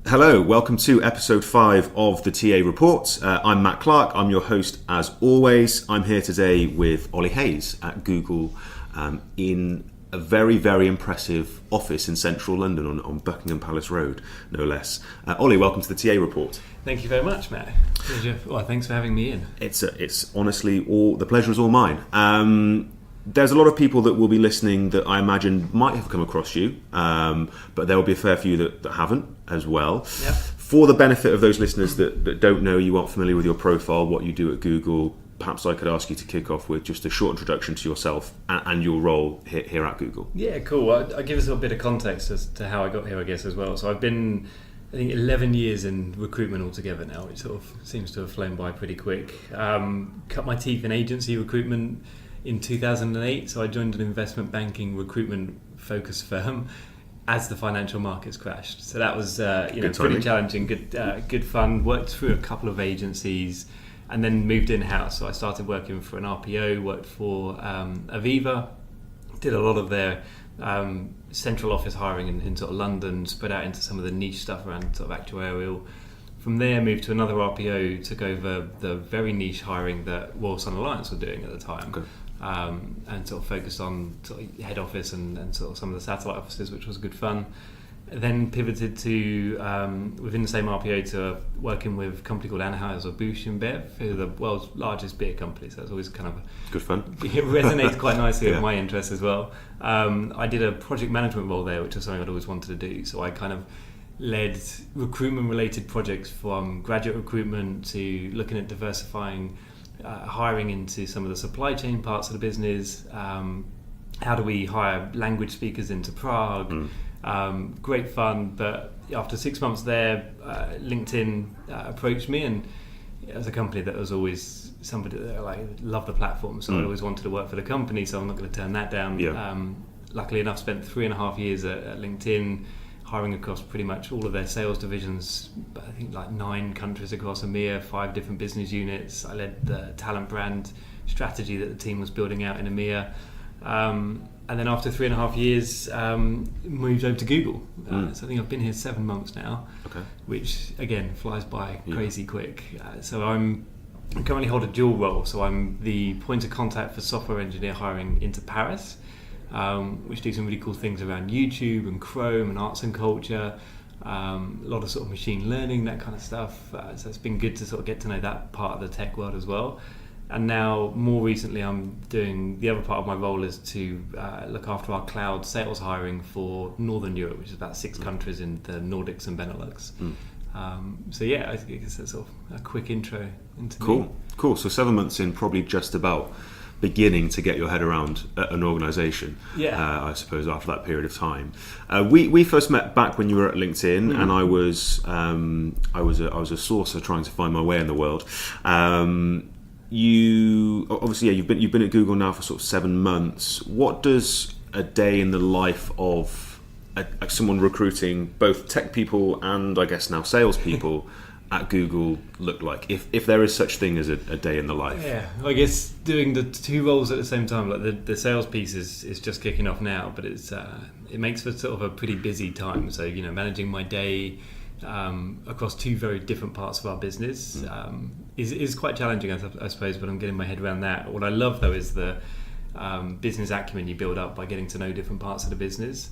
Hello, welcome to episode 5 of the TA Report. I'm Matt Clark, I'm your host as always. I'm here today with Ollie Hayes at Google in a very, very impressive office in central London on Buckingham Palace Road, no less. Ollie, welcome to the TA Report. Thank you very much, Matt. Well, thanks for having me in. It's honestly, the pleasure is all mine. There's a lot of people that will be listening that I imagine might have come across you, but there will be a fair few that haven't as well. Yep. For the benefit of those listeners that don't know you, aren't familiar with your profile, what you do at Google, perhaps I could ask you to kick off with just a short introduction to yourself and your role here at Google. Yeah, cool. I'll give us a bit of context as to how I got here, I guess, as well. So I've been, I think, 11 years in recruitment altogether now, which sort of seems to have flown by pretty quick. Cut my teeth in agency recruitment in 2008, so I joined an investment banking recruitment focused firm as the financial markets crashed. So that was pretty challenging, good fun. Worked through a couple of agencies and then moved in-house. So I started working for an RPO, worked for Aviva, did a lot of their central office hiring in sort of London, spread out into some of the niche stuff around sort of actuarial. From there, moved to another RPO, took over the very niche hiring that Royal Sun Alliance were doing at the time. Okay. And sort of focused on sort of head office and sort of some of the satellite offices, which was good fun. Then pivoted to, within the same RPO, to working with a company called Anheuser-Busch InBev, who are the world's largest beer company. So it's always kind of good fun. It resonates quite nicely with my interests as well. I did a project management role there, which was something I'd always wanted to do. So I kind of led recruitment-related projects from graduate recruitment to looking at diversifying hiring into some of the supply chain parts of the business. How do we hire language speakers into Prague? Great fun, but after 6 months there, LinkedIn approached me, and it was a company that was always somebody that I loved the platform, so I always wanted to work for the company, so I'm not going to turn that down. Luckily enough, spent 3.5 years at LinkedIn, hiring across pretty much all of their sales divisions, I think like 9 countries across EMEA, 5 different business units. I led the talent brand strategy that the team was building out in EMEA. And then after 3.5 years, moved over to Google. So I think I've been here 7 months now, which again flies by crazy quick. So I currently hold a dual role. So I'm the point of contact for software engineer hiring into Paris, which do some really cool things around YouTube and Chrome and arts and culture, a lot of sort of machine learning, that kind of stuff. So it's been good to sort of get to know that part of the tech world as well. And now, more recently, I'm doing the other part of my role is to look after our cloud sales hiring for Northern Europe, which is about 6 countries in the Nordics and Benelux. So yeah, I guess that's sort of a quick intro into me. Cool. So 7 months in, probably just about beginning to get your head around an organisation. I suppose after that period of time, we first met back when you were at LinkedIn, and I was a sourcer trying to find my way in the world. You obviously, you've been at Google now for sort of 7 months. What does a day in the life of someone recruiting both tech people and I guess now salespeople at Google look like, if there is such thing as a day in the life? Yeah, I guess doing the 2 roles at the same time, like the sales piece is just kicking off now, but it makes for sort of a pretty busy time. So managing my day across 2 very different parts of our business is quite challenging, I suppose, but I'm getting my head around that. What I love though is the business acumen you build up by getting to know different parts of the business.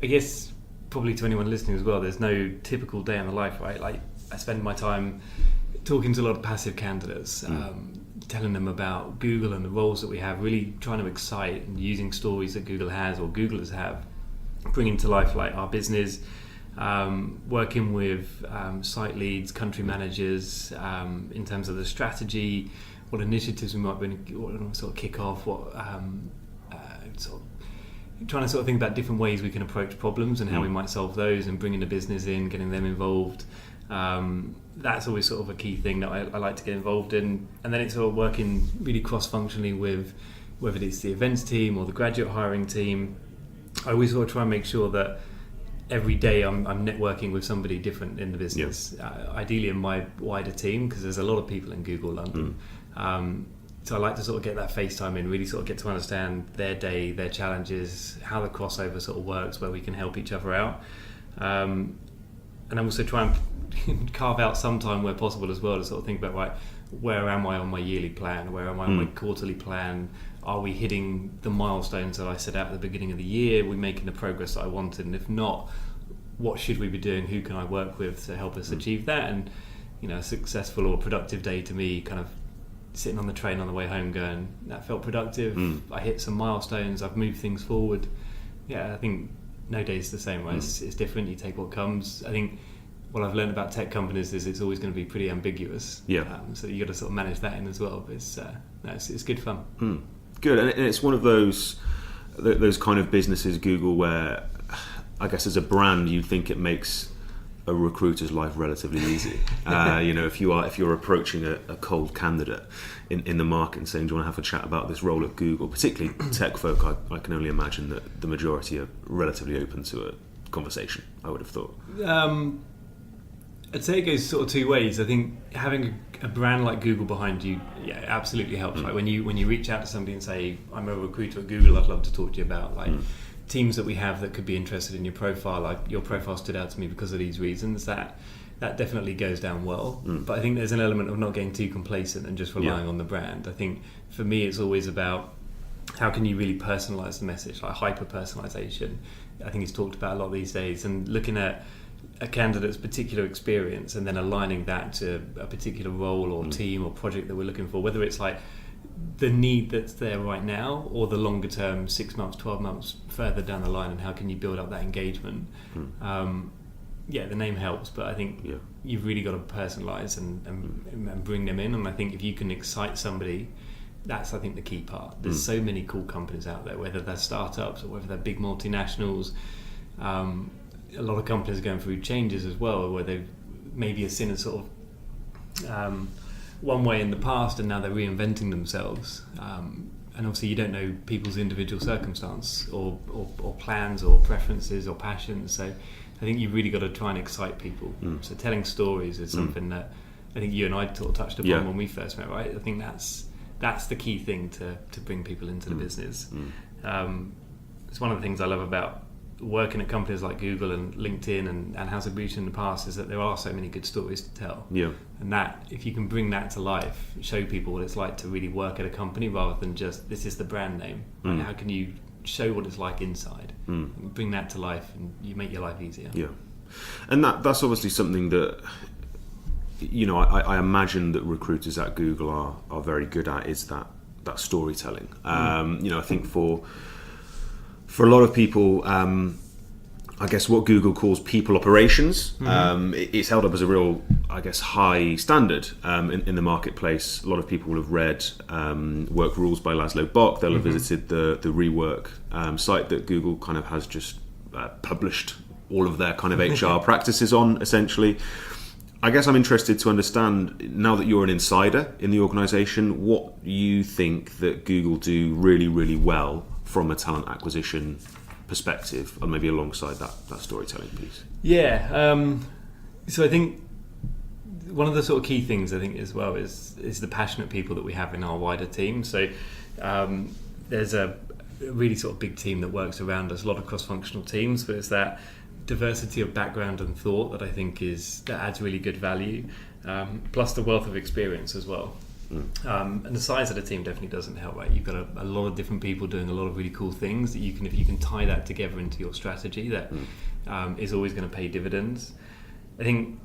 I guess probably to anyone listening as well, there's no typical day in the life, right? Like I spend my time talking to a lot of passive candidates, telling them about Google and the roles that we have, really trying to excite and using stories that Google has or Googlers have, bringing to life like our business. Working with site leads, country managers in terms of the strategy, what initiatives we might sort of kick off, trying to sort of think about different ways we can approach problems and how we might solve those, and bringing the business in, getting them involved. That's always sort of a key thing that I like to get involved in. And then it's sort of working really cross-functionally with whether it's the events team or the graduate hiring team. I always sort of try and make sure that every day I'm networking with somebody different in the business, ideally in my wider team, because there's a lot of people in Google London. So I like to sort of get that face time in, really sort of get to understand their day, their challenges, how the crossover sort of works, where we can help each other out. and I'm also trying to carve out some time where possible as well to sort of think about, right, where am I on my yearly plan? Where am I on my quarterly plan? Are we hitting the milestones that I set out at the beginning of the year? Are we making the progress that I wanted? And if not, what should we be doing? Who can I work with to help us achieve that? And, a successful or productive day to me, kind of sitting on the train on the way home going, that felt productive. I hit some milestones. I've moved things forward. Yeah, I think no day's the same, right? It's different. You take what comes. I think what I've learned about tech companies is it's always going to be pretty ambiguous. Yeah. So you got to sort of manage that in as well. But it's good fun. Good, and it's one of those kind of businesses, Google, where I guess as a brand you'd think it makes a recruiter's life relatively easy. If you're approaching a cold candidate in the market and saying, do you want to have a chat about this role at Google, particularly tech folk, I can only imagine that the majority are relatively open to a conversation, I would have thought. I'd say it goes sort of two ways. I think having a brand like Google behind you, absolutely helps. Like when you reach out to somebody and say, I'm a recruiter at Google, I'd love to talk to you about teams that we have that could be interested in your profile. Like your profile stood out to me because of these reasons. That definitely goes down well. But I think there's an element of not getting too complacent and just relying on the brand. I think for me it's always about how can you really personalize the message, like hyper personalization. I think it's talked about a lot these days, and looking at a candidate's particular experience and then aligning that to a particular role or team or project that we're looking for, whether it's like the need that's there right now or the longer term 6 months, 12 months further down the line, and how can you build up that engagement. The name helps, but I think you've really got to personalize and bring them in, and I think if you can excite somebody, that's I think the key part. There's so many cool companies out there, whether they're startups or whether they're big multinationals. A lot of companies are going through changes as well, where they've maybe seen a sort of one way in the past and now they're reinventing themselves. And obviously you don't know people's individual circumstance or plans or preferences or passions. So I think you've really got to try and excite people. So telling stories is something that I think you and I sort of touched upon when we first met, right? I think that's the key thing to bring people into the business. It's one of the things I love about working at companies like Google and LinkedIn and House of Beauty in the past is that there are so many good stories to tell. And that if you can bring that to life, show people what it's like to really work at a company rather than just this is the brand name. How can you show what it's like inside and bring that to life, and you make your life easier. And that's obviously something that I imagine that recruiters at Google are very good at, is that storytelling. I think for a lot of people, I guess what Google calls people operations, it's held up as a real, I guess, high standard in the marketplace. A lot of people will have read Work Rules by Laszlo Bock. They'll have visited the Rework site that Google kind of has just published all of their kind of HR practices on, essentially. I guess I'm interested to understand, now that you're an insider in the organisation, what you think that Google do really, really well from a talent acquisition perspective, and maybe alongside that storytelling piece. So I think one of the sort of key things I think as well is the passionate people that we have in our wider team. So there's a really sort of big team that works around us, a lot of cross-functional teams, but it's that diversity of background and thought that I think that adds really good value, plus the wealth of experience as well. And the size of the team definitely doesn't help, right? You've got a lot of different people doing a lot of really cool things that if you can tie that together into your strategy, that is always going to pay dividends. I think,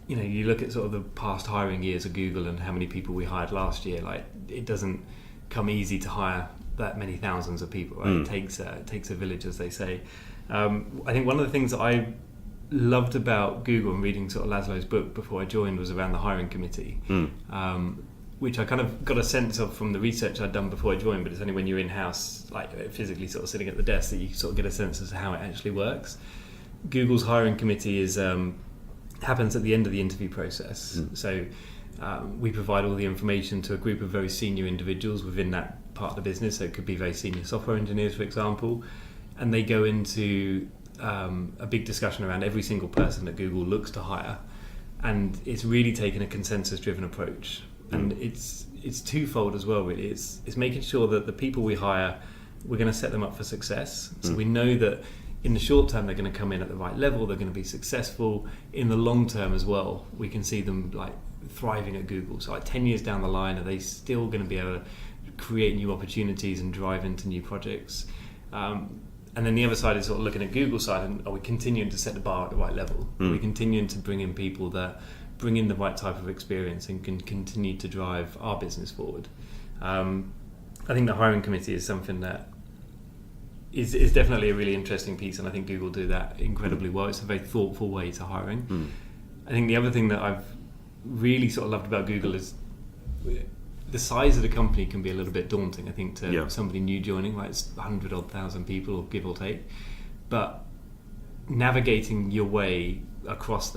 you look at sort of the past hiring years of Google and how many people we hired last year, like it doesn't come easy to hire that many thousands of people, right? It takes a village, as they say. I think one of the things that I loved about Google and reading sort of Laszlo's book before I joined was around the hiring committee, which I kind of got a sense of from the research I'd done before I joined, but it's only when you're in-house, like physically sort of sitting at the desk, that you sort of get a sense as to how it actually works. Google's hiring committee happens at the end of the interview process. So we provide all the information to a group of very senior individuals within that part of the business. So it could be very senior software engineers, for example, and they go into a big discussion around every single person that Google looks to hire, and it's really taken a consensus-driven approach. And it's twofold as well, really. It's making sure that the people we hire, we're going to set them up for success. So we know that in the short term they're going to come in at the right level, they're going to be successful. In the long term as well, we can see them like thriving at Google. So like 10 years down the line, are they still going to be able to create new opportunities and drive into new projects? And then the other side is sort of looking at Google's side, and are we continuing to set the bar at the right level? Are we continuing to bring in people that bring in the right type of experience and can continue to drive our business forward? I think the hiring committee is something that is definitely a really interesting piece, and I think Google do that incredibly well. It's a very thoughtful way to hiring. I think the other thing that I've really sort of loved about Google is the size of the company can be a little bit daunting, I think, to somebody new joining, like it's 100,000 people, or give or take. But navigating your way across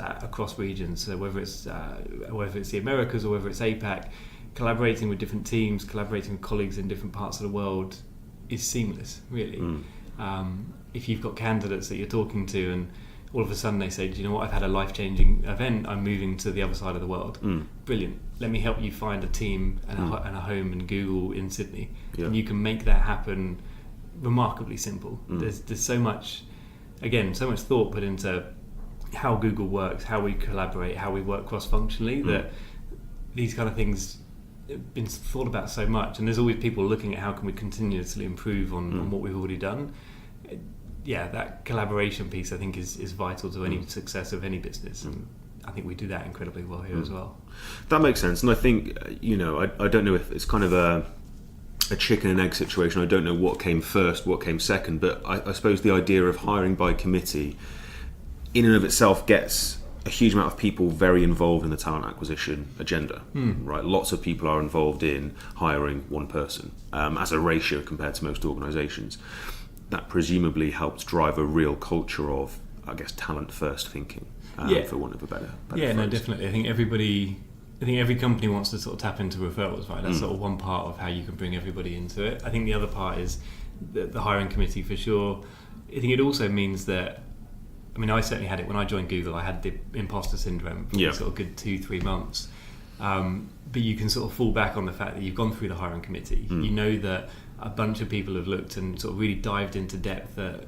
regions, so whether it's the Americas or whether it's APAC, collaborating with different teams, collaborating with colleagues in different parts of the world is seamless, really. If you've got candidates that you're talking to and all of a sudden they say, do you know what, I've had a life-changing event, I'm moving to the other side of the world. Brilliant. Let me help you find a team and a home in Google in Sydney. And you can make that happen remarkably simple. There's so much thought put into how Google works, how we collaborate, how we work cross-functionally, that these kind of things have been thought about so much, and there's always people looking at how can we continuously improve on what we've already done. That collaboration piece, I think, is vital to any success of any business, and I think we do that incredibly well here as well. That makes sense, and I think I don't know if it's kind of a chicken and egg situation. I don't know what came first, what came second, but I suppose the idea of hiring by committee in and of itself gets a huge amount of people very involved in the talent acquisition agenda, right? Lots of people are involved in hiring one person as a ratio compared to most organisations. That presumably helps drive a real culture of, I guess, talent first thinking, for want of a better phrase. No, definitely. I think every company wants to sort of tap into referrals, right? That's sort of one part of how you can bring everybody into it. I think the other part is the hiring committee, for sure. I think it also means that, I certainly had it when I joined Google. I had the imposter syndrome for sort of good 2-3 months. But you can sort of fall back on the fact that you've gone through the hiring committee. You know that a bunch of people have looked and sort of really dived into depth at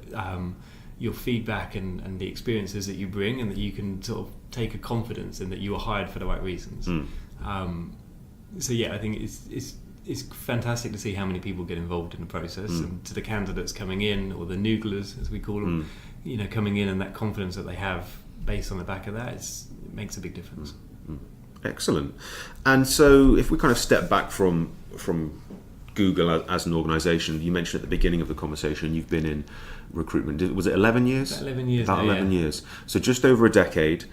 your feedback and the experiences that you bring, and that you can sort of take a confidence in that you were hired for the right reasons. I think it's fantastic to see how many people get involved in the process, and to the candidates coming in, or the nooglers as we call them, coming in, and that confidence that they have based on the back of that, it makes a big difference. Excellent. And so if we kind of step back from Google as an organisation, you mentioned at the beginning of the conversation you've been in recruitment. Was it 11 years? About 11 years. About 11 years. So just over a decade.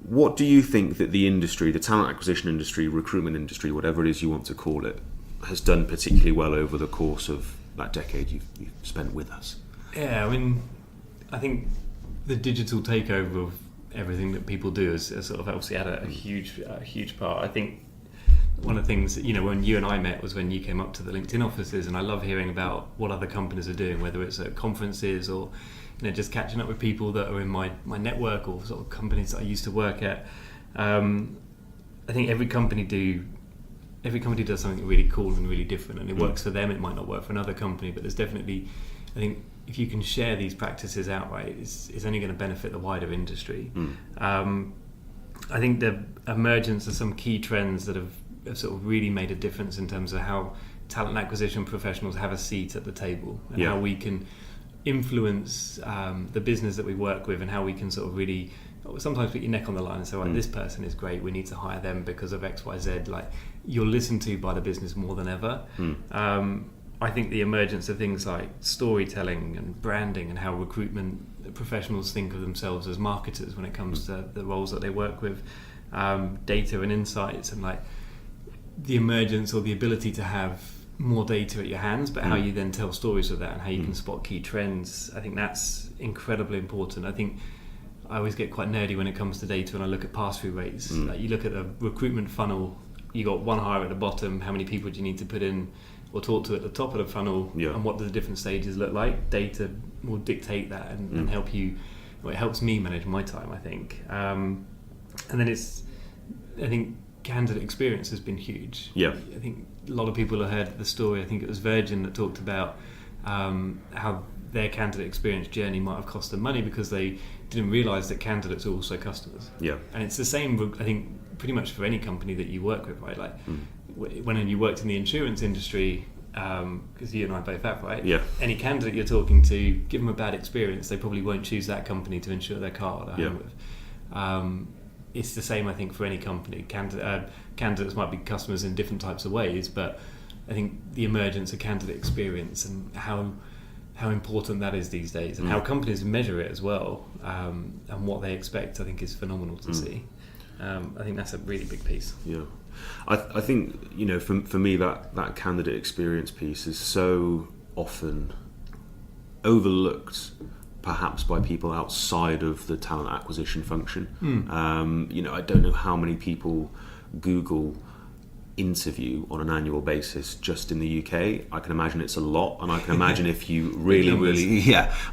What do you think that the industry, the talent acquisition industry, recruitment industry, whatever it is you want to call it, has done particularly well over the course of that decade you've spent with us? Yeah, I think the digital takeover of everything that people do has sort of obviously had a huge part. I think one of the things, when you and I met was when you came up to the LinkedIn offices, and I love hearing about what other companies are doing, whether it's at conferences or just catching up with people that are in my network, or sort of companies that I used to work at. I think every company does something really cool and really different, and it works for them. It might not work for another company, but there's definitely, I think, if you can share these practices outright, it's only going to benefit the wider industry. I think the emergence of some key trends that have sort of really made a difference in terms of how talent acquisition professionals have a seat at the table, and how we can influence the business that we work with, and how we can sort of really sometimes put your neck on the line and say, this person is great, we need to hire them because of XYZ. Like, you're listened to by the business more than ever. I think the emergence of things like storytelling and branding, and how recruitment professionals think of themselves as marketers when it comes to the roles that they work with, data and insights, and like the emergence or the ability to have more data at your hands, but how you then tell stories of that, and how you can spot key trends. I think that's incredibly important. I think I always get quite nerdy when it comes to data, and I look at pass-through rates. Like, you look at a recruitment funnel, you got one hire at the bottom, how many people do you need to put in or talk to at the top of the funnel, and what do the different stages look like? Data will dictate that and help you. Well, it helps me manage my time, I think. And then I think candidate experience has been huge. I think a lot of people have heard the story. I think it was Virgin that talked about how their candidate experience journey might have cost them money because they didn't realise that candidates are also customers. Yeah. And it's the same, I think, pretty much for any company that you work with, right? Like when you worked in the insurance industry, because you and I both have, right? Yeah. Any candidate you're talking to, give them a bad experience, they probably won't choose that company to insure their car at home with. It's the same, I think, for any company. Candidates might be customers in different types of ways, but I think the emergence of candidate experience and how important that is these days, and how companies measure it as well, and what they expect, I think, is phenomenal to see. I think that's a really big piece. Yeah. I think, you know, for me that candidate experience piece is so often overlooked, perhaps by people outside of the talent acquisition function. You know, I don't know how many people Google interview on an annual basis just in the UK. I can imagine it's a lot, and I can imagine if you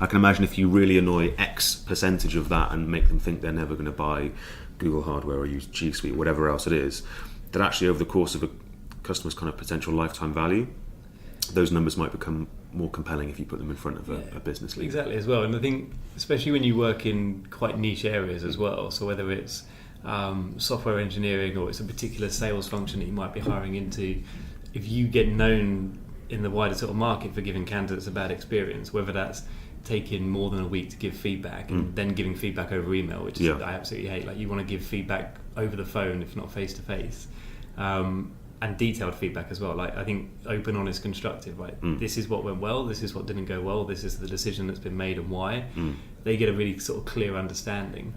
I can imagine if you really annoy X percentage of that and make them think they're never going to buy Google hardware or use G Suite, whatever else it is, that actually over the course of a customer's kind of potential lifetime value, those numbers might become more compelling if you put them in front of a business leader. Exactly, as well. And I think especially when you work in quite niche areas as well, so whether it's software engineering or it's a particular sales function that you might be hiring into, if you get known in the wider sort of market for giving candidates a bad experience, whether that's taking more than a week to give feedback and then giving feedback over email, which is, I absolutely hate. Like, you want to give feedback over the phone, if not face to face, and detailed feedback as well. Like, I think open, honest, constructive. Like, this is what went well, this is what didn't go well, this is the decision that's been made and why. They get a really sort of clear understanding.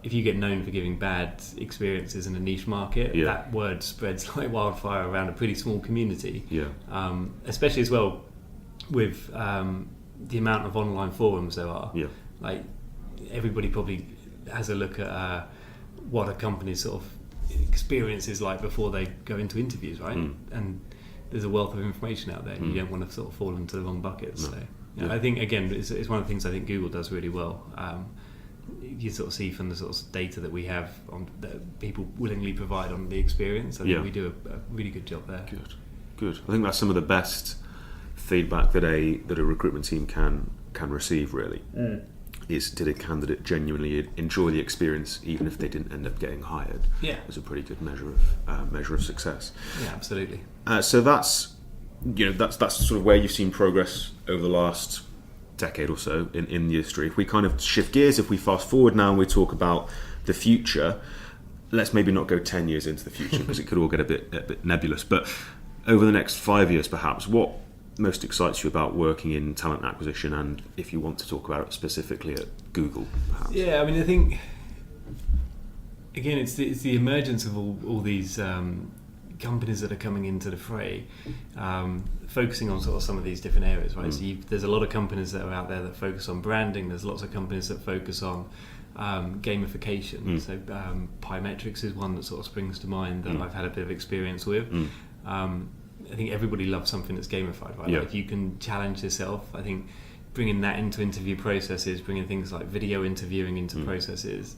If you get known for giving bad experiences in a niche market, that word spreads like wildfire around a pretty small community. Especially as well with the amount of online forums there are. Like, everybody probably has a look at what a company's sort of experience is like before they go into interviews, right? And there's a wealth of information out there, and you don't want to sort of fall into the wrong buckets. So I think, again, it's one of the things I think Google does really well. You sort of see from the sort of data that we have on that people willingly provide on the experience. I think we do a really good job there. Good. I think that's some of the best feedback that a recruitment team can receive, really. Is, did a candidate genuinely enjoy the experience even if they didn't end up getting hired? It's a pretty good measure of success. Absolutely. So that's sort of where you've seen progress over the last decade or so in the industry. If we kind of shift gears, if we fast forward now and we talk about the future, let's maybe not go 10 years into the future because it could all get a bit nebulous, but over the next 5 years perhaps, what most excites you about working in talent acquisition, and if you want to talk about it specifically at Google, perhaps? I mean, I think, again, it's the emergence of all these companies that are coming into the fray, focusing on sort of some of these different areas, right? So there's a lot of companies that are out there that focus on branding. There's lots of companies that focus on gamification. So Piemetrics is one that sort of springs to mind that I've had a bit of experience with. I think everybody loves something that's gamified, right? Like, you can challenge yourself. I think bringing that into interview processes, bringing things like video interviewing into processes,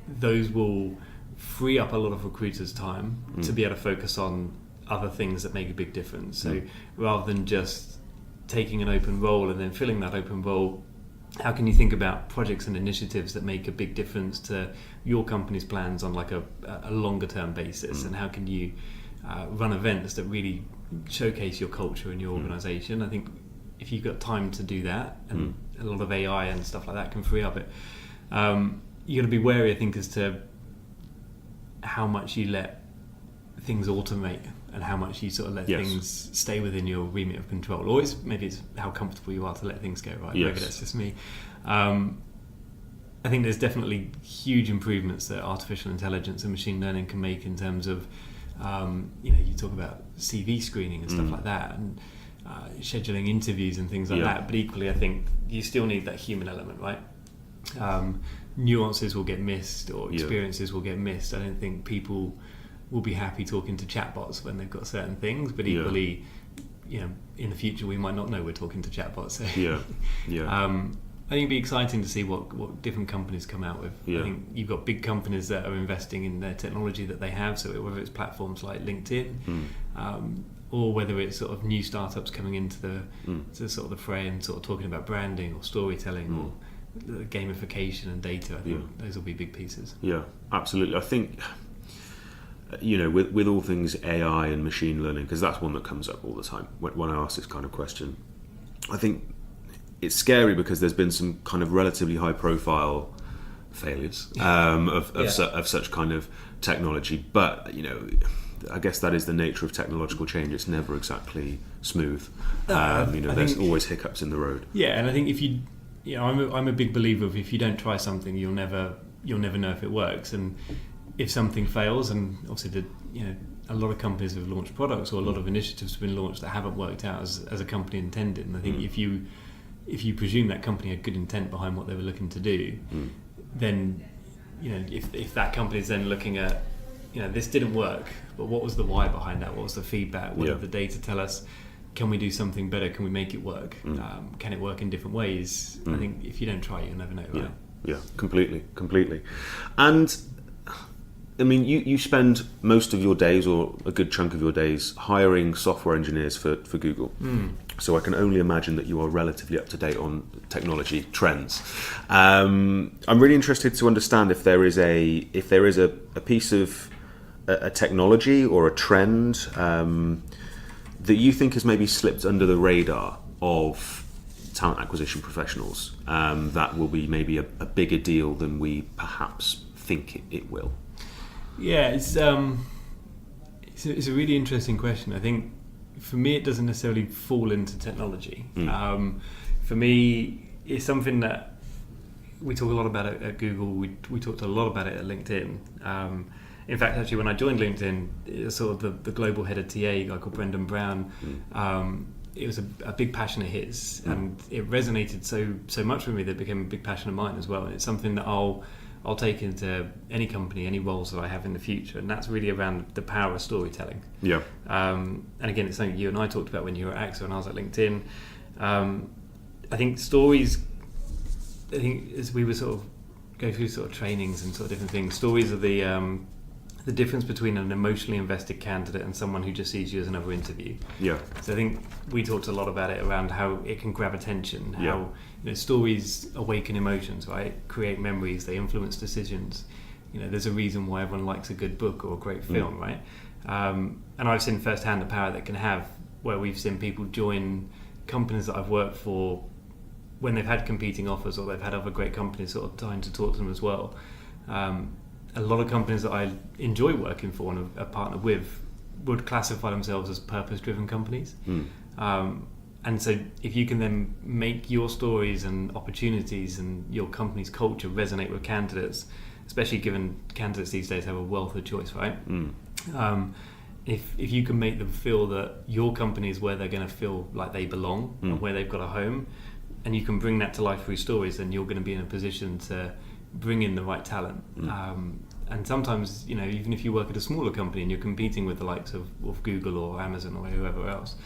those will free up a lot of recruiters' time to be able to focus on other things that make a big difference. So rather than just taking an open role and then filling that open role, how can you think about projects and initiatives that make a big difference to your company's plans on like a longer term basis? And how can you run events that really showcase your culture and your organisation? I think if you've got time to do that, and a lot of AI and stuff like that can free up it, you've got to be wary, I think, as to how much you let things automate and how much you sort of let things stay within your remit of control. Or maybe it's how comfortable you are to let things go, right? Maybe that's just me. I think there's definitely huge improvements that artificial intelligence and machine learning can make in terms of, you talk about CV screening and stuff like that, and scheduling interviews and things like that. But equally, I think you still need that human element, right? Nuances will get missed, or experiences will get missed. I don't think people will be happy talking to chatbots when they've got certain things, but equally, in the future we might not know we're talking to chatbots. So I think it'd be exciting to see what different companies come out with. I think you've got big companies that are investing in their technology that they have, so whether it's platforms like LinkedIn, or whether it's sort of new startups coming into to sort of the fray and sort of talking about branding or storytelling or gamification and data. I think those will be big pieces. Yeah, absolutely. I think, with all things AI and machine learning, because that's one that comes up all the time when I ask this kind of question, I think it's scary because there's been some kind of relatively high profile failures of such kind of technology, but I guess that is the nature of technological change. It's never exactly smooth. There's always hiccups in the road. Yeah, and I think if I'm a big believer of if you don't try something, you'll never know if it works. And if something fails, and obviously a lot of companies have launched products or a lot of initiatives have been launched that haven't worked out as a company intended. And I think if you presume that company had good intent behind what they were looking to do, then if that company is then looking at this didn't work, but what was the why behind that? What was the feedback? What did the data tell us? Can we do something better? Can we make it work? Can it work in different ways? I think if you don't try, you'll never know, right? Yeah, completely. And I mean, you spend most of your days, or a good chunk of your days, hiring software engineers for Google. So I can only imagine that you are relatively up to date on technology trends. I'm really interested to understand if there is a piece of a technology or a trend that you think has maybe slipped under the radar of talent acquisition professionals that will be maybe a bigger deal than we perhaps think it will. Yeah, it's a really interesting question. I think for me, it doesn't necessarily fall into technology. For me, it's something that we talk a lot about at Google. We talked a lot about it at LinkedIn. In fact, actually, when I joined LinkedIn, it was sort of the global head of TA, a guy called Brendan Brown. It was a big passion of his, and it resonated so much with me that it became a big passion of mine as well. And it's something that I'll take into any company, any roles that I have in the future, and that's really around the power of storytelling. Yeah. And again, it's something you and I talked about when you were at AXA and I was at LinkedIn. I think stories. I think as we were sort of go through sort of trainings and sort of different things, stories are the difference between an emotionally invested candidate and someone who just sees you as another interview. Yeah. So I think we talked a lot about it around how it can grab attention, how stories awaken emotions, right? Create memories, they influence decisions. There's a reason why everyone likes a good book or a great film, right? And I've seen firsthand the power that can have, where we've seen people join companies that I've worked for when they've had competing offers or they've had other great companies sort of trying to talk to them as well. A lot of companies that I enjoy working for and are partnered with would classify themselves as purpose-driven companies. And so if you can then make your stories and opportunities and your company's culture resonate with candidates, especially given candidates these days have a wealth of choice, right? If you can make them feel that your company is where they're going to feel like they belong and where they've got a home, and you can bring that to life through stories, then you're going to be in a position to bring in the right talent. And sometimes, even if you work at a smaller company and you're competing with the likes of Google or Amazon or whoever else,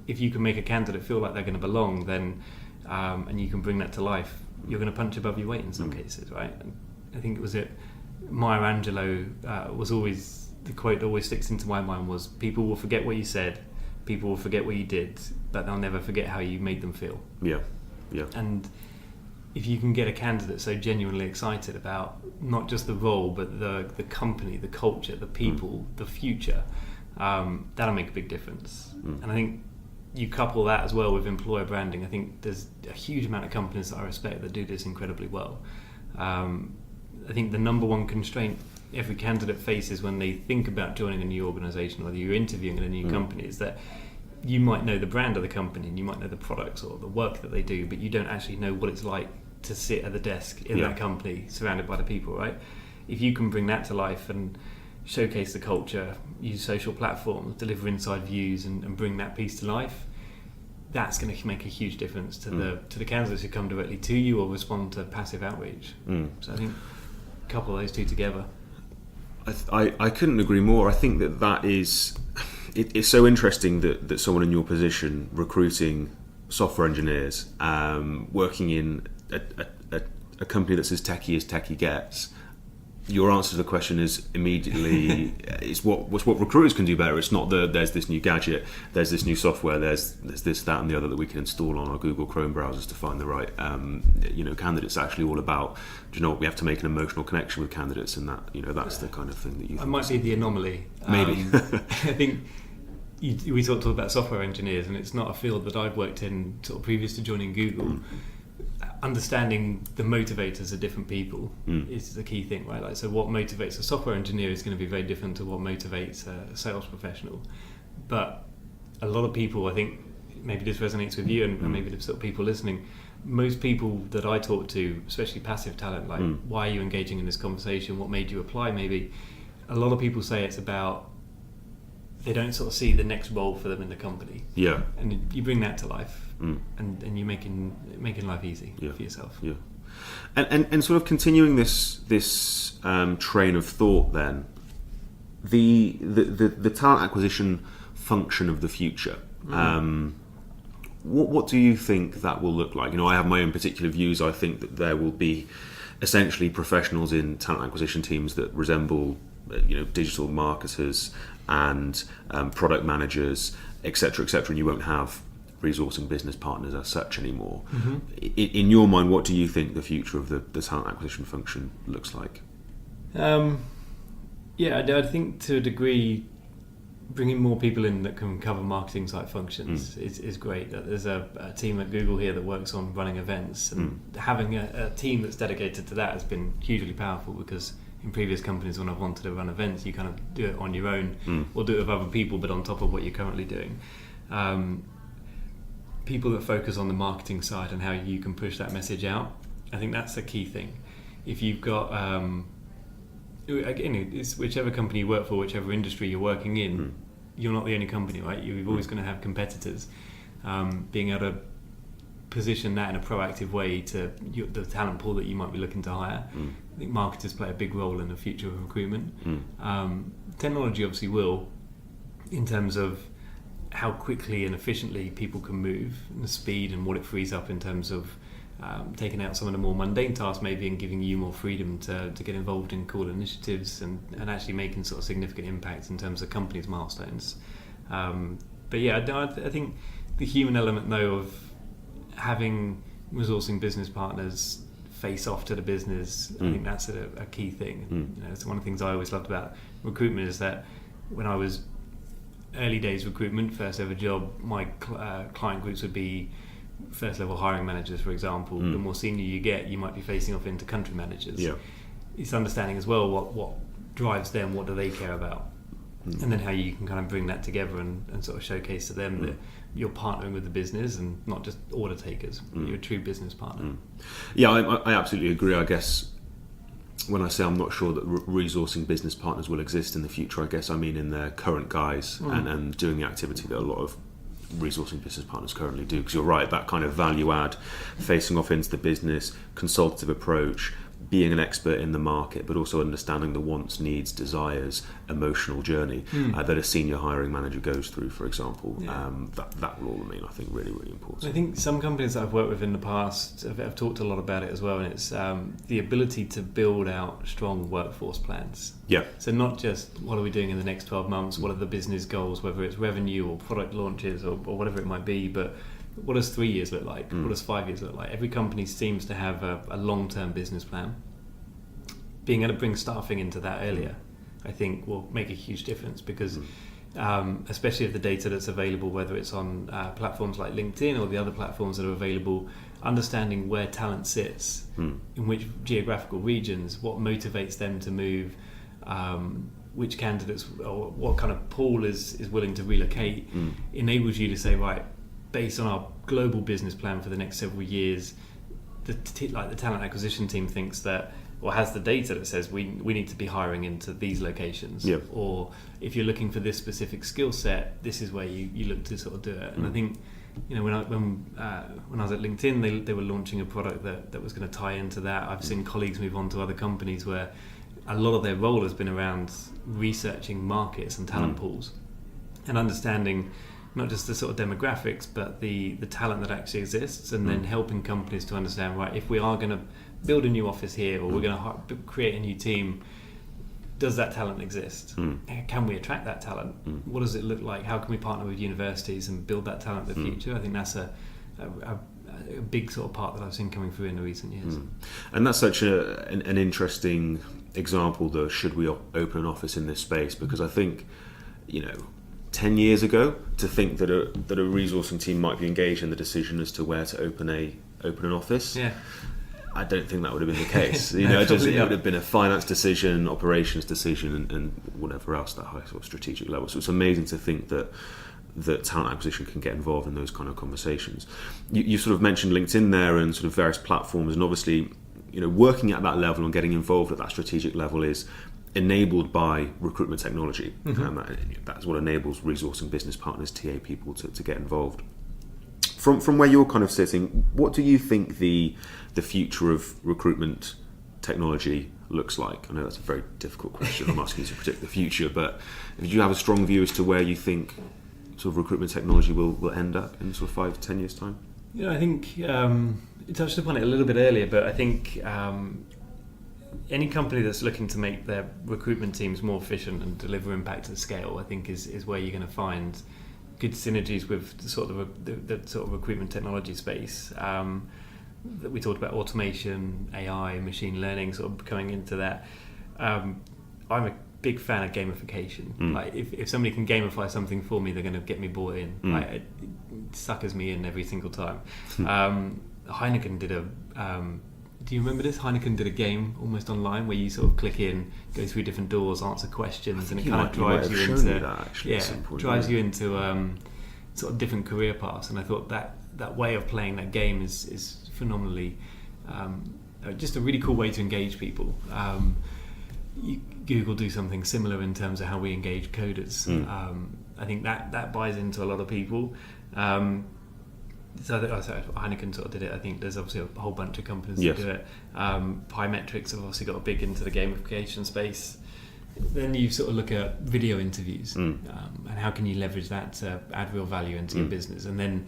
if you can make a candidate feel like they're going to belong, then and you can bring that to life, you're going to punch above your weight in some cases, right? And I think it was Maya Angelou was always, the quote that always sticks into my mind was, people will forget what you said, people will forget what you did, but they'll never forget how you made them feel. Yeah. And if you can get a candidate so genuinely excited about not just the role, but the company, the culture, the people, the future, that'll make a big difference. And I think you couple that as well with employer branding. I think there's a huge amount of companies that I respect that do this incredibly well. I think the number one constraint every candidate faces when they think about joining a new organisation or you're interviewing in a new company is that you might know the brand of the company and you might know the products or the work that they do, but you don't actually know what it's like to sit at the desk in that company surrounded by the people, right? If you can bring that to life and showcase the culture, use social platforms, deliver inside views and bring that piece to life, that's going to make a huge difference to the candidates who come directly to you or respond to passive outreach. So I think a couple of those two together. I couldn't agree more. I think that is it's so interesting that someone in your position recruiting software engineers, working in a company that's as techie gets, your answer to the question is immediately it's what recruiters can do better. It's not there's this new gadget, there's this new software, there's this, that, and the other that we can install on our Google Chrome browsers to find the right candidates. Actually, all about, do you know what, we have to make an emotional connection with candidates, and that that's the kind of thing that you. I might be the anomaly. Maybe. I think we talked about software engineers, and it's not a field that I've worked in sort of previous to joining Google. Understanding the motivators of different people is the key thing, right? Like, so what motivates a software engineer is going to be very different to what motivates a sales professional. But a lot of people, I think, maybe this resonates with you, and maybe the sort of people listening. Most people that I talk to, especially passive talent, like, why are you engaging in this conversation? What made you apply? Maybe a lot of people say it's about they don't sort of see the next role for them in the company. Yeah. And you bring that to life. And you're making life easy for yourself. Yeah, and sort of continuing this train of thought, then the talent acquisition function of the future. What do you think that will look like? I have my own particular views. I think that there will be essentially professionals in talent acquisition teams that resemble digital marketers and product managers, etc., etc., and you won't have resourcing business partners as such anymore. In your mind, what do you think the future of the talent acquisition function looks like? I think to a degree, bringing more people in that can cover marketing type functions is great. There's a team at Google here that works on running events, and having a team that's dedicated to that has been hugely powerful, because in previous companies, when I've wanted to run events, you kind of do it on your own or do it with other people, but on top of what you're currently doing. People that focus on the marketing side and how you can push that message out, I think that's the key thing. If you've got, again, it's whichever company you work for, whichever industry you're working in, you're not the only company, right? You're always going to have competitors. Being able to position that in a proactive way to the talent pool that you might be looking to hire. I think marketers play a big role in the future of recruitment. Technology obviously will, in terms of how quickly and efficiently people can move, and the speed and what it frees up in terms of taking out some of the more mundane tasks maybe, and giving you more freedom to get involved in cool initiatives and actually making sort of significant impacts in terms of companies' milestones. But yeah, I think the human element though of having resourcing business partners face off to the business, I think that's a key thing. It's one of the things I always loved about recruitment, is that when I was early days recruitment, first ever job, my client groups would be first level hiring managers, for example. The more senior you get, you might be facing off into country managers. It's understanding as well what drives them, what do they care about, and then how you can kind of bring that together and sort of showcase to them that you're partnering with the business and not just order takers. You're a true business partner. Yeah, I absolutely agree. I guess when I say I'm not sure that resourcing business partners will exist in the future, I guess I mean in their current guise and doing the activity that a lot of resourcing business partners currently do. Because you're right, that kind of value add, facing off into the business, consultative approach, being an expert in the market, but also understanding the wants, needs, desires, emotional journey that a senior hiring manager goes through, for example. That will all remain, I think, really, really important. I think some companies that I've worked with in the past have talked a lot about it as well, and it's the ability to build out strong workforce plans. So not just what are we doing in the next 12 months, what are the business goals, whether it's revenue or product launches or whatever it might be, but what does 3 years look like? What does 5 years look like? Every company seems to have a long-term business plan. Being able to bring staffing into that earlier, I think, will make a huge difference, because especially if the data that's available, whether it's on platforms like LinkedIn or the other platforms that are available, understanding where talent sits, in which geographical regions, what motivates them to move, which candidates or what kind of pool is willing to relocate, enables you to say, right, based on our global business plan for the next several years, the talent acquisition team thinks that, or has the data that says we need to be hiring into these locations, or if you're looking for this specific skill set, this is where you look to sort of do it. And I think, when I was at LinkedIn, they were launching a product that was going to tie into that. I've seen colleagues move on to other companies where a lot of their role has been around researching markets and talent pools and understanding not just the sort of demographics, but the talent that actually exists, and then helping companies to understand, right, if we are going to build a new office here, or we're going to create a new team. Does that talent exist? Can we attract that talent? What does it look like? How can we partner with universities and build that talent in the future? I think that's a big sort of part that I've seen coming through in the recent years. And that's such an interesting example, though, should we open an office in this space? Because I think, 10 years ago, to think that a resourcing team might be engaged in the decision as to where to open an office, I don't think that would have been the case. It would have been a finance decision, operations decision, and whatever else, that high sort of strategic level. So it's amazing to think that talent acquisition can get involved in those kind of conversations. You sort of mentioned LinkedIn there and sort of various platforms, and obviously, working at that level and getting involved at that strategic level is enabled by recruitment technology. That's what enables resourcing business partners, TA people to get involved. From where you're kind of sitting, what do you think the future of recruitment technology looks like? I know that's a very difficult question. I'm asking you to predict the future, but do you have a strong view as to where you think sort of recruitment technology will end up in sort of 5-10 years' time? I think you touched upon it a little bit earlier, but I think any company that's looking to make their recruitment teams more efficient and deliver impact at scale, I think is where you're going to find good synergies with the sort of recruitment technology space. That we talked about automation, AI, machine learning, sort of coming into that. I'm a big fan of gamification. Like if somebody can gamify something for me, they're going to get me bought in. It suckers me in every single time. Heineken did do you remember this? Heineken did a game almost online where you sort of click in, go through different doors, answer questions, and it kind of drives you into sort of different career paths. And I thought that way of playing that game is phenomenally just a really cool way to engage people. Google do something similar in terms of how we engage coders. I think that buys into a lot of people. Heineken sort of did it. I think there's obviously a whole bunch of companies that do it. Pymetrics have obviously got a big into the gamification space. Then you sort of look at video interviews and how can you leverage that to add real value into your business. And then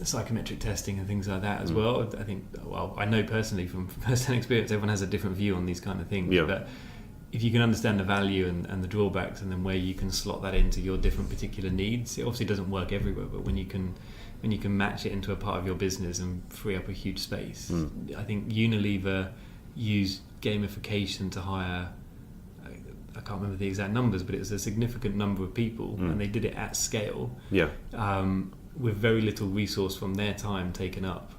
psychometric testing and things like that as well. I think, I know personally from first-hand experience, everyone has a different view on these kind of things. But if you can understand the value and the drawbacks, and then where you can slot that into your different particular needs, it obviously doesn't work everywhere, but when you can match it into a part of your business and free up a huge space. I think Unilever used gamification to hire, I can't remember the exact numbers, but it was a significant number of people, and they did it at scale. With very little resource from their time taken up.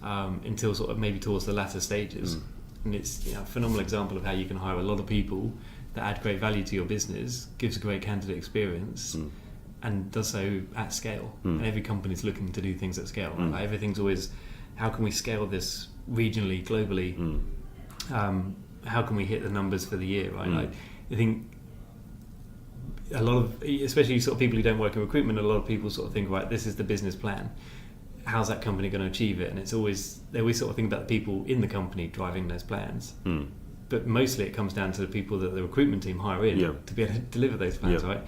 Until sort of maybe towards the latter stages. And it's a phenomenal example of how you can hire a lot of people that add great value to your business, gives a great candidate experience, and does so at scale. And every company's looking to do things at scale. Like everything's always, how can we scale this regionally, globally? How can we hit the numbers for the year? Right? Like, I think a lot of, especially sort of people who don't work in recruitment, a lot of people sort of think, right, this is the business plan. How's that company going to achieve it? And they always sort of think about the people in the company driving those plans. But mostly it comes down to the people that the recruitment team hire in to be able to deliver those plans, right?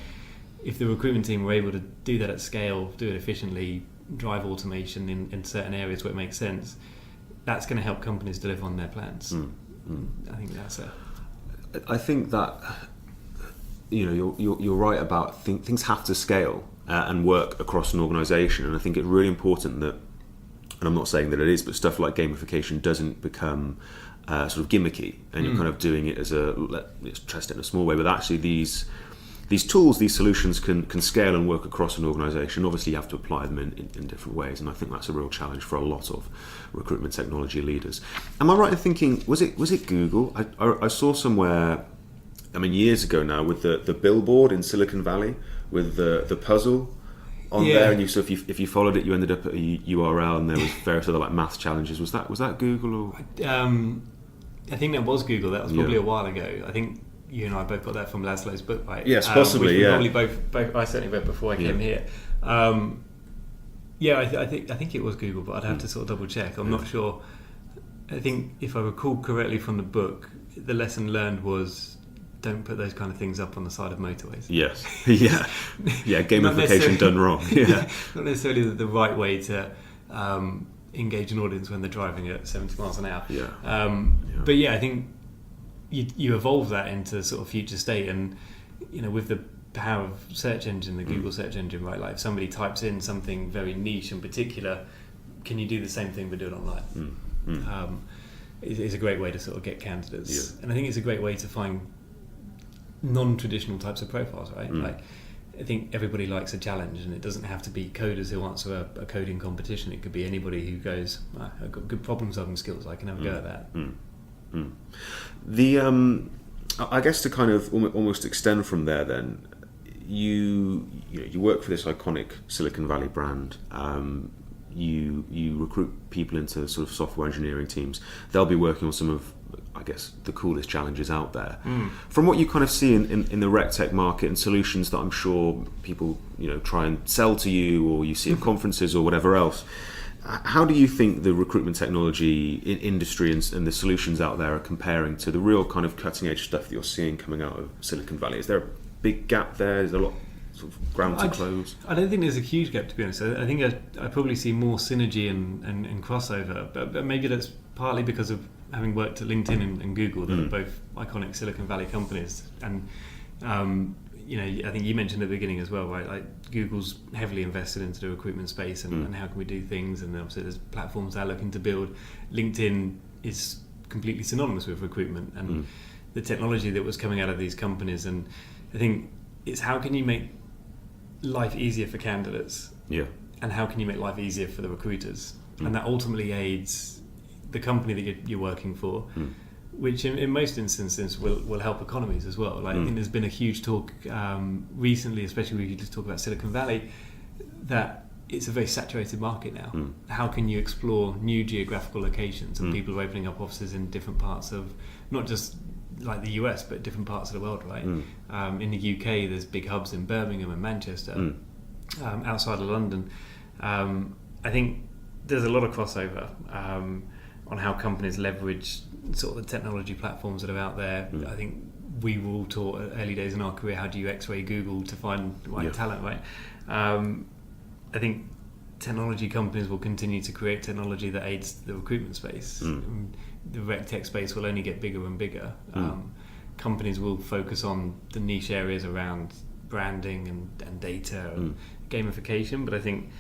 If the recruitment team were able to do that at scale, do it efficiently, drive automation in certain areas where it makes sense, that's going to help companies deliver on their plans. I think that's it. I think that you're right about things have to scale and work across an organisation, and I think it's really important that, and I'm not saying that it is, but stuff like gamification doesn't become sort of gimmicky, and you're kind of doing it as let's test it in a small way, but actually these tools, these solutions can scale and work across an organisation. Obviously you have to apply them in different ways, and I think that's a real challenge for a lot of recruitment technology leaders. Am I right in thinking, was it Google? I saw somewhere, years ago now, with the billboard in Silicon Valley with the puzzle on there, and if you followed it, you ended up at a URL, and there was various other like math challenges. Was that Google or? I think that was Google. That was probably a while ago. I think you and I both got that from Laszlo's book, right? Yes, possibly. Probably both. I certainly read before I came here. I think it was Google, but I'd have to sort of double check. I'm not sure. I think if I recall correctly from the book, the lesson learned was, don't put those kind of things up on the side of motorways. Yes. Gamification done wrong. Not necessarily the right way to engage an audience when they're driving at 70 miles an hour. But I think you evolve that into sort of future state, and with the power of search engine, the Google search engine, right? Like if somebody types in something very niche and particular, can you do the same thing but do it online? It's a great way to sort of get candidates, and I think it's a great way to find non-traditional types of profiles, right? Like I think everybody likes a challenge, and it doesn't have to be coders who answer a coding competition. It could be anybody who goes, I've got good problem-solving skills, I can have a go at that. I guess to kind of almost extend from there, then you work for this iconic Silicon Valley brand. You recruit people into sort of software engineering teams. They'll be working on some of, I guess, the coolest challenges out there. From what you kind of see in the rec tech market and solutions that I'm sure people try and sell to you, or you see at conferences or whatever else, how do you think the recruitment technology in industry and the solutions out there are comparing to the real kind of cutting edge stuff that you're seeing coming out of Silicon Valley? Is there a big gap there? Is there a lot sort of ground to close? I don't think there's a huge gap, to be honest. I think I probably see more synergy and crossover, but maybe that's partly because of having worked at LinkedIn and Google, that are both iconic Silicon Valley companies. And I think you mentioned at the beginning as well, right? Like Google's heavily invested into the recruitment space and how can we do things, and obviously there's platforms they're looking to build. LinkedIn is completely synonymous with recruitment and the technology that was coming out of these companies, and I think it's how can you make life easier for candidates, and how can you make life easier for the recruiters, and that ultimately aids the company that you're working for, which in most instances will help economies as well. Like I think there's been a huge talk recently, especially when you just talk about Silicon Valley, that it's a very saturated market now. How can you explore new geographical locations, and people are opening up offices in different parts of, not just like the US, but different parts of the world, right? In the UK, there's big hubs in Birmingham and Manchester, outside of London. I think there's a lot of crossover on how companies leverage sort of the technology platforms that are out there. I think we were all taught at early days in our career, how do you x-ray Google to find the right talent, right? I think technology companies will continue to create technology that aids the recruitment space. The rec tech space will only get bigger and bigger. Companies will focus on the niche areas around branding and data and gamification, but I think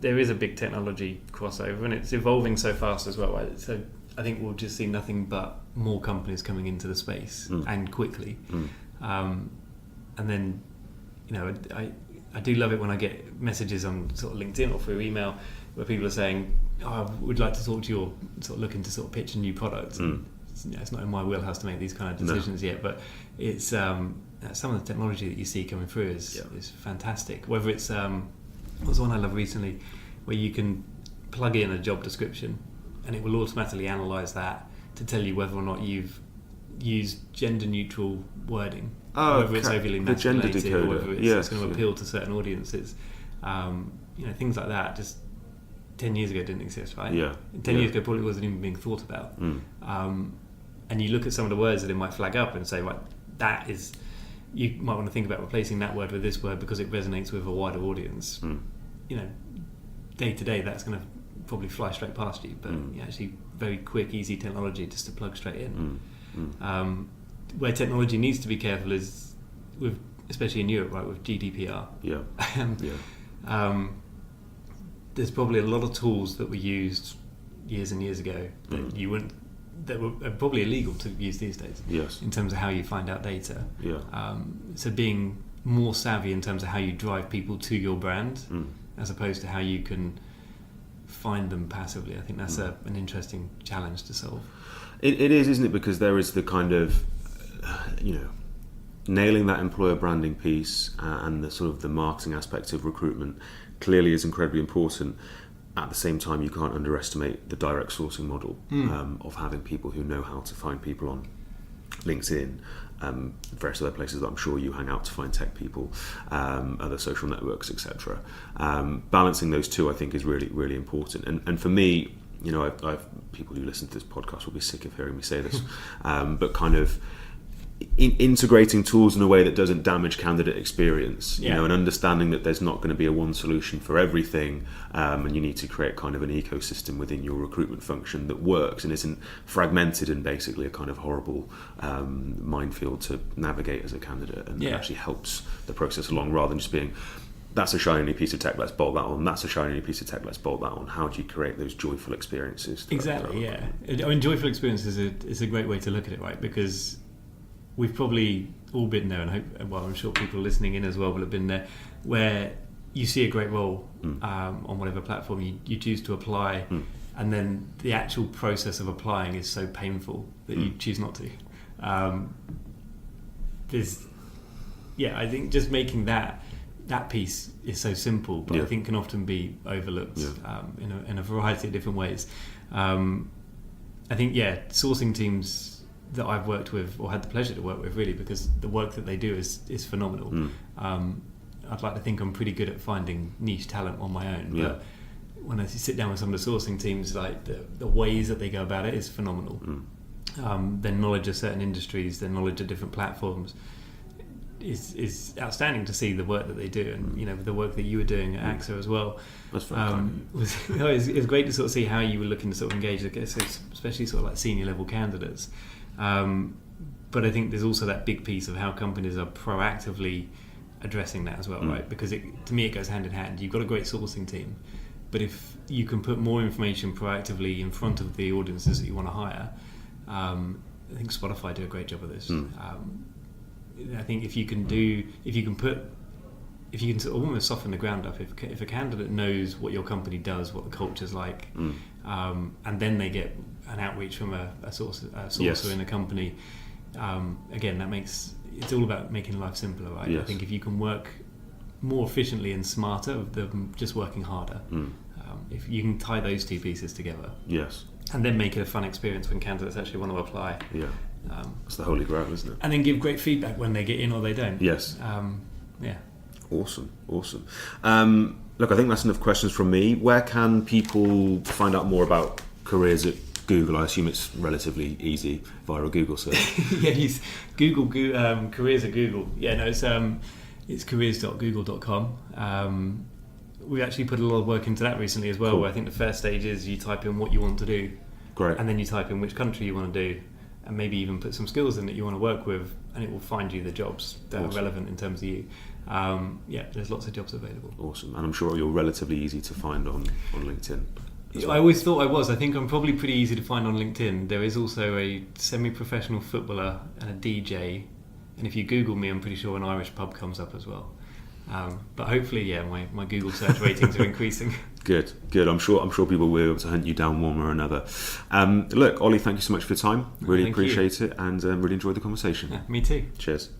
there is a big technology crossover, and it's evolving so fast as well, right? So I think we'll just see nothing but more companies coming into the space and quickly. And then, I do love it when I get messages on sort of LinkedIn or through email where people are saying, I would like to talk to you, or sort of looking to sort of pitch a new product. It's not in my wheelhouse to make these kind of decisions yet, but it's some of the technology that you see coming through is fantastic. Whether it's what was the one I love recently, where you can plug in a job description and it will automatically analyse that to tell you whether or not you've used gender neutral wording, whether it's overly masculinated or whether it's going to appeal to certain audiences. Things like that just 10 years ago didn't exist, right? 10 years ago probably wasn't even being thought about. And you look at some of the words that it might flag up and say, right, that is, you might want to think about replacing that word with this word because it resonates with a wider audience. Day to day that's going to probably fly straight past you, but actually very quick, easy technology just to plug straight in. Where technology needs to be careful is with, especially in Europe, right, with GDPR. There's probably a lot of tools that were used years and years ago that were probably illegal to use these days. In terms of how you find out data. So being more savvy in terms of how you drive people to your brand, as opposed to how you can find them passively. I think that's an interesting challenge to solve. It is, isn't it? Because there is the kind of, nailing that employer branding piece and the sort of the marketing aspect of recruitment clearly is incredibly important. At the same time, you can't underestimate the direct sourcing model of having people who know how to find people on LinkedIn, various other places that I'm sure you hang out to find tech people, other social networks, etc. Balancing those two, I think, is really, really important. And for me, I've people who listen to this podcast will be sick of hearing me say this, but kind of, integrating tools in a way that doesn't damage candidate experience, Yeah. and understanding that there's not going to be a one solution for everything, and you need to create kind of an ecosystem within your recruitment function that works and isn't fragmented and basically a kind of horrible minefield to navigate as a candidate, and actually helps the process along rather than just being, that's a shiny piece of tech, let's bolt that on. That's a shiny piece of tech, let's bolt that on. How do you create those joyful experiences? Exactly, yeah. I mean, joyful experience is a great way to look at it, right? Because we've probably all been there, and I'm sure people listening in as well will have been there, where you see a great role on whatever platform you choose to apply, and then the actual process of applying is so painful that you choose not to. I think just making that piece is so simple, but I think can often be overlooked in a variety of different ways. I think sourcing teams that I've worked with, or had the pleasure to work with, really, because the work that they do is phenomenal. I'd like to think I'm pretty good at finding niche talent on my own, but when I sit down with some of the sourcing teams, like the ways that they go about it is phenomenal. Their knowledge of certain industries, their knowledge of different platforms is outstanding to see the work that they do, and the work that you were doing at AXA as well. That's very it was great to sort of see how you were looking to sort of engage, I guess, especially sort of like senior level candidates. But I think there's also that big piece of how companies are proactively addressing that as well, right? Because to me it goes hand in hand. You've got a great sourcing team, but if you can put more information proactively in front of the audiences that you want to hire, I think Spotify do a great job of this. I think if you can sort of almost soften the ground up, if a candidate knows what your company does, what the culture's like, and then they get an outreach from a sourcer in a company, again, it's all about making life simpler, right? Yes. I think if you can work more efficiently and smarter than just working harder, if you can tie those two pieces together, and then make it a fun experience when candidates actually want to apply. It's the holy grail, isn't it? And then give great feedback when they get in or they don't. Yes. Awesome. Look, I think that's enough questions from me. Where can people find out more about careers at Google? I assume it's relatively easy via a Google search. Google careers at Google. It's careers.google.com. We've actually put a lot of work into that recently as well. Cool. Where I think the first stage is you type in what you want to do. Great. And then you type in which country you want to do, and maybe even put some skills in that you want to work with, and it will find you the jobs that are relevant in terms of you. There's lots of jobs available. Awesome. And I'm sure you're relatively easy to find on LinkedIn. I always thought I was. I think I'm probably pretty easy to find on LinkedIn. There is also a semi-professional footballer and a DJ, and if you Google me, I'm pretty sure an Irish pub comes up as well. But hopefully, my Google search ratings are increasing. Good. I'm sure people will be able to hunt you down one way or another. Look, Ollie, thank you so much for your time. Really appreciate it, and really enjoyed the conversation. Yeah, me too. Cheers.